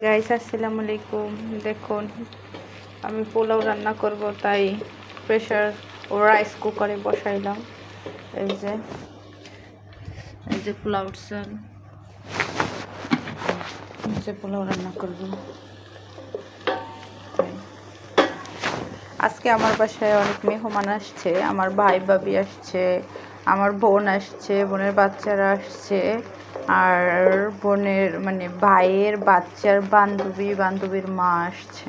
Guys আসসালামু আলাইকুম। দেখুন আমি পোলাও রান্না করব, তাই প্রেসার ও রাইস কুকারে বসাইলাম। এই যে পোলাও চাল, পোলাও রান্না করব। আজকে আমার বাসায় অনেক মেহমান আসছে, আমার ভাই ভাবি আসছে, আমার বোন আসছে, বোনের বাচ্চারা আসছে, আর বোনের ভাইয়ের বাচ্চার বান্ধবীর মা আসছে।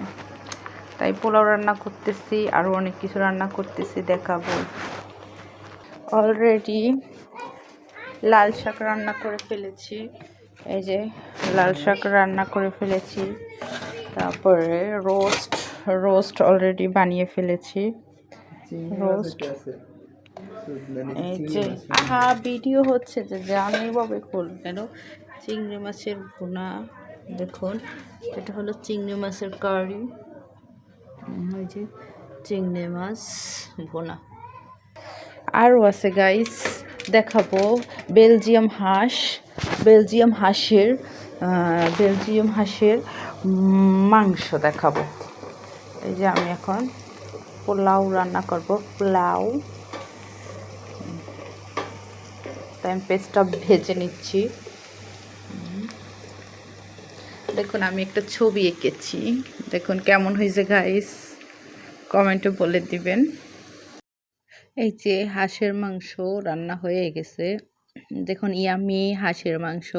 তাই পোলাও রান্না করতেছি, আরও অনেক কিছু রান্না করতেছি, দেখাবো। অলরেডি লাল শাক রান্না করে ফেলেছি। এই যে লাল শাক রান্না করে ফেলেছি, তারপরে রোস্ট অলরেডি বানিয়ে ফেলেছি। রোস্ট এই যে ভিডিও হচ্ছে যে জানি ভাবে খোল কেন। চিংড়ি মাছের ভুনা, দেখুন এটা হলো চিংড়ি মাছের কারি। ওই যে চিংড়ি মাছ ভুনা। আরও আছে গাইস, দেখাবো বেলজিয়াম হাঁসের মাংস দেখাবো। এই যে আমি এখন পোলাও রান্না করব। পোলাও তাই আমি পেস্টটা ভেজে নিচ্ছি। দেখুন আমি একটা ছবি এঁকেছি, দেখুন কেমন হয়েছে গাইস, কমেন্টে বলে দিবেন। এই যে হাঁসের মাংস রান্না হয়ে গেছে, দেখুন ইয়ামি হাঁসের মাংস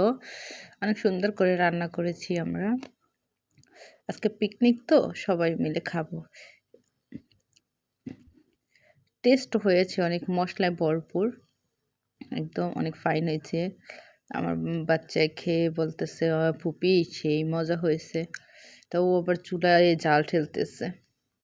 অনেক সুন্দর করে রান্না করেছি আমরা। আজকে পিকনিক তো, সবাই মিলে খাবো। টেস্ট হয়েছে অনেক, মশলায় ভরপুর, একদম অনেক ফাইন হয়েছে। আমার বাচ্চায় খেয়ে বলতেছে ফুপি সেই মজা হয়েছে। তো ও আবার চুলায় জাল ঠেলতেছে।